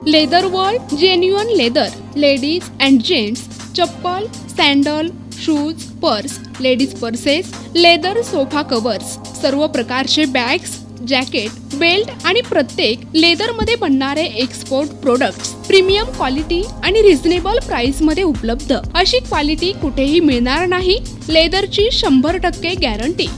Leather world genuine leather, ladies and gents chappal, sandal, shoes, purse, ladies purses, leather sofa covers, सर्व प्रकारचे bags, jacket, belt आणि प्रत्येक लेदरमध्ये बनणारे एक्सपोर्ट प्रोडक्ट्स प्रीमियम क्वालिटी आणि reasonable price मध्ये उपलब्ध. अशी क्वालिटी कुठेही मिळणार नाही. लेदरची 100% गॅरंटी.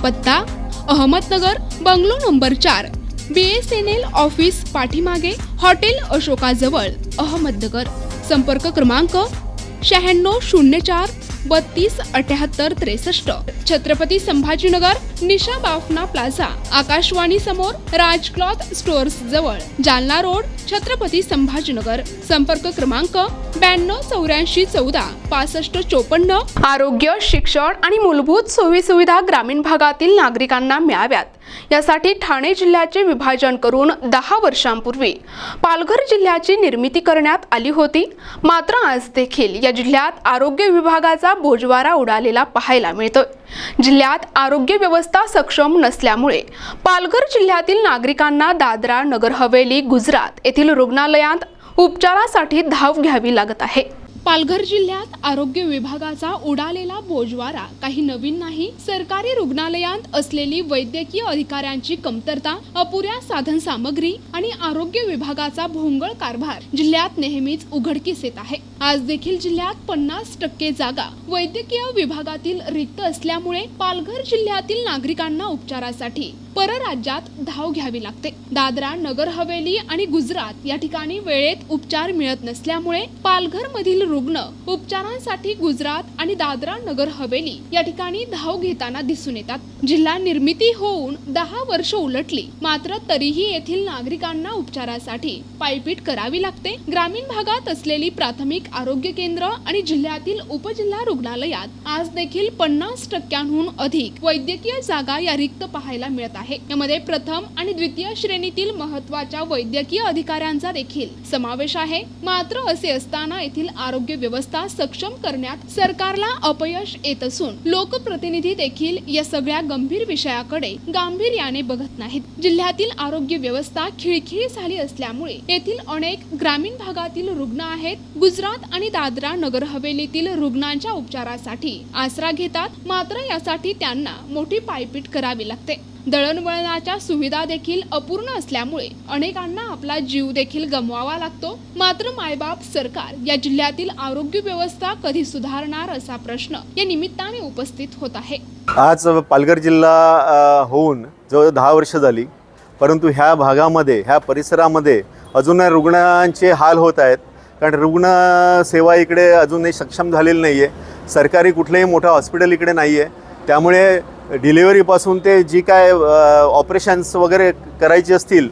पत्ता Ahmednagar, bungalow number 4, BSNL office पाठीमागे, हॉटेल अशोकाजवळ, अहमदनगर. संपर्क क्रमांक 9604 32 78 63. छत्रपती संभाजीनगर, निशा बाफना प्लाझा, आकाशवाणी समोर, राज क्लॉथ स्टोअर्स जवळ, जालना रोड, छत्रपती संभाजीनगर. संपर्क क्रमांक 92 84 14 65 54. आरोग्य, शिक्षण आणि मूलभूत सोयीसुविधा ग्रामीण भागातील नागरिकांना मिळाव्यात यासाठी ठाणे जिल्ह्याचे विभाजन करून 10 वर्षांपूर्वी पालघर जिल्ह्याची निर्मिती करण्यात आली होती. मात्र आज देखील या जिल्ह्यात आरोग्य विभागाचा बोजवारा उडालेला पाहायला मिळतोय. जिल्ह्यात आरोग्य व्यवस्था सक्षम नसल्यामुळे पालघर जिल्ह्यातील नागरिकांना दादरा, नगर हवेली, गुजरात येथील रुग्णालयात उपचारासाठी धाव घ्यावी लागत आहे. पालघर जिल्ह्यात आरोग्य विभागाचा उडालेला बोजवारा काही नवीन नाही. सरकारी रुग्णालयात असलेली वैद्यकीय अधिकाऱ्यांची कमतरता, अपुऱ्या साधन सामग्री आणि आरोग्य विभागाचा भोंगळ कारभार जिल्ह्यात नेहमीच उघडकीस येत आहे. आज देखील जिल्ह्यात 50% जागा वैद्यकीय विभागातील रिक्त असल्यामुळे पालघर जिल्ह्यातील नागरिकांना उपचारासाठी परराज्यात धाव घ्यावी लागते. दादरा, नगर हवेली आणि गुजरात या ठिकाणी वेळेत उपचार मिळत नसल्यामुळे पालघर मधील रुग्ण उपचारांसाठी गुजरात आणि दादरा, नगर हवेली या ठिकाणी धाव घेताना दिसून येतात. जिल्हा निर्मिती होऊन 10 वर्ष उलटली, मात्र तरीही येथील नागरिकांना उपचारासाठी पायपीट करावी लागते. ग्रामीण भागात असलेली प्राथमिक आरोग्य केंद्र आणि जिल्ह्यातील उपजिल्हा रुग्णालयात आज देखील 50%हून अधिक वैद्यकीय जागा या रिक्त पाहायला मिळत आहे. यामध्ये प्रथम आणि द्वितीय श्रेणीतील महत्त्वाच्या वैद्यकीय अधिकाऱ्यांचा देखील समावेश आहे. मात्र असे असताना येथील आरोग्य व्यवस्था सक्षम करण्यात सरकारला अपयश येत असून लोकप्रतिनिधी देखील या सगळ्या गंभीर विषयाकडे गांभीर्याने बघत नाहीत. जिल्ह्यातील आरोग्य व्यवस्था खिळखिळी झाली असल्यामुळे येथील अनेक ग्रामीण भागातील रुग्ण आहेत. गुजरात आणि दादरा, नगर हवेलीतील रुग्णांच्या उपचारासाठी आसरा घेतात. मात्र यासाठी त्यांना मोठी पायपीट करावी लागते. दळणवळणाच्या सुविधा देखील अपूर्ण असल्यामुळे अनेकांना आपला जीव देखील गमवावा लागतो. मात्र मायबाप सरकार या जिल्ह्यातील आरोग्य व्यवस्था कधी सुधारणार असा प्रश्न या निमित्ताने उपस्थित होत आहे. आज पालघर जिल्हा होऊन जवळ 10 वर्ष झाली, परंतु ह्या भागामध्ये, ह्या परिसरामध्ये अजूनही रुग्णांचे हाल होत आहेत. कारण रुग्ण सेवा इकडे अजूनही सक्षम झालेली नाही आहे. सरकारी कुठलंही मोठं हॉस्पिटल इकडे नाही आहे. त्यामुळे डिलिव्हरीपासून ते जी काय ऑपरेशन्स वगैरे करायची असतील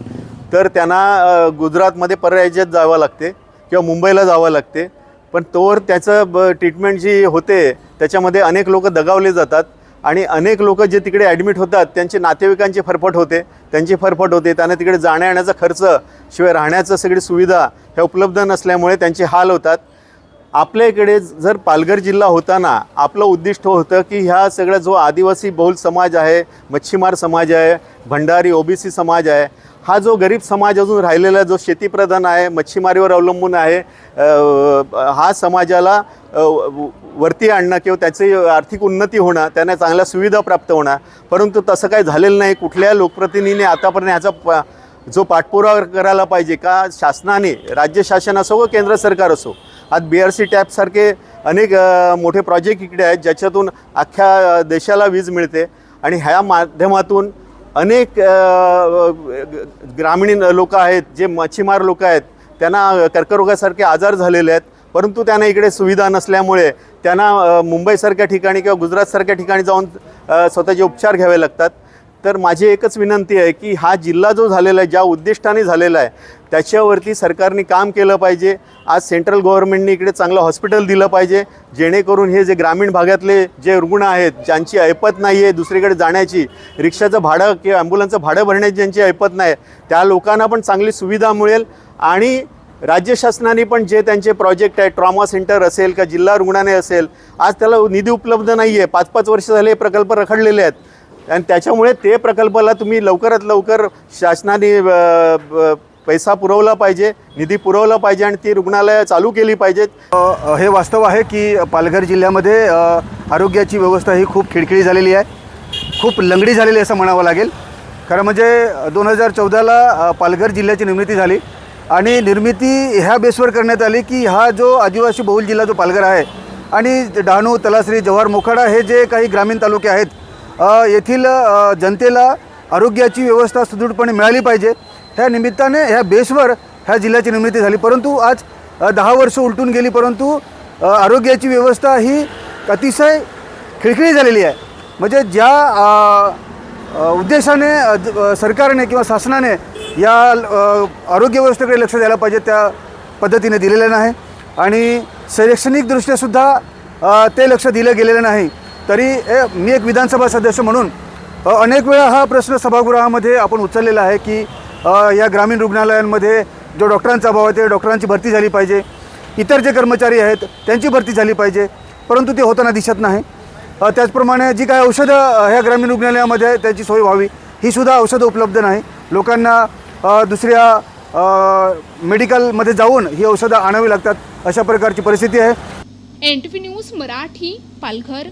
तर त्यांना गुजरातमध्ये परराज्यात जावं लागते किंवा मुंबईला जावं लागते. पण तोवर त्याचं ट्रीटमेंट जी होते त्याच्यामध्ये अनेक लोक दगावले जातात आणि अनेक लोक जे तिकडे ॲडमिट होतात त्यांचे नातेवाईकांची फरफट होते, त्यांना तिकडे जाण्या येण्याचा खर्च शिवाय राहण्याचं सगळी सुविधा ह्या उपलब्ध नसल्यामुळे त्यांचे हाल होतात. आपल्या इकडे जर पालघर जिल्हा होताना आपलं उद्दिष्ट होतं की ह्या सगळा जो आदिवासी बहुल समाज आहे, मच्छीमार समाज आहे, भंडारी OBC समाज आहे, हा जो गरीब समाज अजून राहिलेला जो शेतीप्रधान आहे, मच्छीमारीवर अवलंबून आहे, हा समाजाला वरती आणणं किंवा त्याची आर्थिक उन्नती होणं, त्यांना चांगल्या सुविधा प्राप्त होणं. परंतु तसं काही झालेलं नाही. कुठल्या लोकप्रतिनिधीने आतापर्यंत ह्याचा जो पाठपुरावा करायला पाहिजे का शासनाने, राज्य शासन असो व केंद्र सरकार असो. आज BRC टॅपसारखे अनेक मोठे प्रोजेक्ट इकडे आहेत ज्याच्यातून अख्ख्या देशाला वीज मिळते आणि ह्या माध्यमातून अनेक ग्रामीण लोक आहेत, जे मच्छीमार लोक आहेत, त्यांना कर्करोगासारखे आजार झालेले आहेत. परंतु त्यांना इकडे सुविधा नसल्यामुळे त्यांना मुंबईसारख्या ठिकाणी किंवा गुजरातसारख्या ठिकाणी जाऊन स्वतःचे उपचार घ्यावे लागतात. तर माझी एकच विनंती आहे की हा जिल्हा जो झालेला आहे, ज्या उद्दिष्टाने झालेला आहे, त्याच्यावरती सरकारने काम केलं पाहिजे. आज सेंट्रल गव्हर्नमेंटने इकडे चांगलं हॉस्पिटल दिलं पाहिजे, जेणेकरून हे जे ग्रामीण भागातले जे रुग्ण आहेत, ज्यांची ऐपत नाही आहे दुसरीकडे जाण्याची, रिक्षाचं भाडं किंवा ॲम्ब्युलन्सचं भाडं भरण्याची ज्यांची ऐपत नाही, त्या लोकांना पण चांगली सुविधा मिळेल. आणि राज्य शासनाने पण जे त्यांचे प्रोजेक्ट आहे, ट्रॉमा सेंटर असेल का जिल्हा रुग्णालय असेल, आज त्याला निधी उपलब्ध नाही आहे. 5-5 वर्ष झाले हे प्रकल्प रखडलेले आहेत आणि त्याच्यामुळे ते प्रकल्पाला तुम्ही लवकरात लवकर शासनाने पैसा पुरवला पाहिजे, निधी पुरवला पाहिजे आणि ती रुग्णालयं चालू केली पाहिजेत. हे वास्तव आहे की पालघर जिल्ह्यामध्ये आरोग्याची व्यवस्था ही खूप खिळखिळी झालेली आहे, खूप लंगडी झालेली आहे असं म्हणावं लागेल. खरं म्हणजे 2014ला पालघर जिल्ह्याची निर्मिती झाली आणि निर्मिती ह्या बेसवर करण्यात आली की हा जो आदिवासी बहुल जिल्हा जो पालघर आहे आणि डहाणू, तलासरी, जव्हार, मोखाडा हे जे काही ग्रामीण तालुके आहेत, येथील जनतेला आरोग्याची व्यवस्था सुदृढपणे मिळाली पाहिजे ह्या निमित्ताने ह्या बेसवर ह्या जिल्ह्याची निर्मिती झाली. परंतु आज 10 वर्ष उलटून गेली, परंतु आरोग्याची व्यवस्था ही अतिशय खिळखिळी झालेली आहे. म्हणजे ज्या उद्देशाने सरकारने किंवा शासनाने या आरोग्य व्यवस्थेकडे लक्ष द्यायला पाहिजे त्या पद्धतीने दिलेलं नाही आणि शैक्षणिकदृष्ट्यासुद्धा ते लक्ष दिलं गेलेलं नाही. तरी मी एक विधानसभा सदस्य म्हणून अनेक वेळा हा प्रश्न सभागृहामध्ये आपण उचललेला आहे की या ग्रामीण रुग्णालयांमध्ये जो डॉक्टरांचा अभाव आहे ते डॉक्टरांची भरती झाली पाहिजे, इतर जे कर्मचारी आहेत त्यांची भरती झाली पाहिजे, परंतु ते होताना दिसत नाही. त्याचप्रमाणे जी काही औषधं ह्या ग्रामीण रुग्णालयामध्ये आहे त्याची सोय व्हावी, ही सुद्धा औषधं उपलब्ध नाही. लोकांना दुसऱ्या मेडिकलमध्ये जाऊन ही औषधं आणावी लागतात, अशा प्रकारची परिस्थिती आहे. NTV news Marathi, Palghar.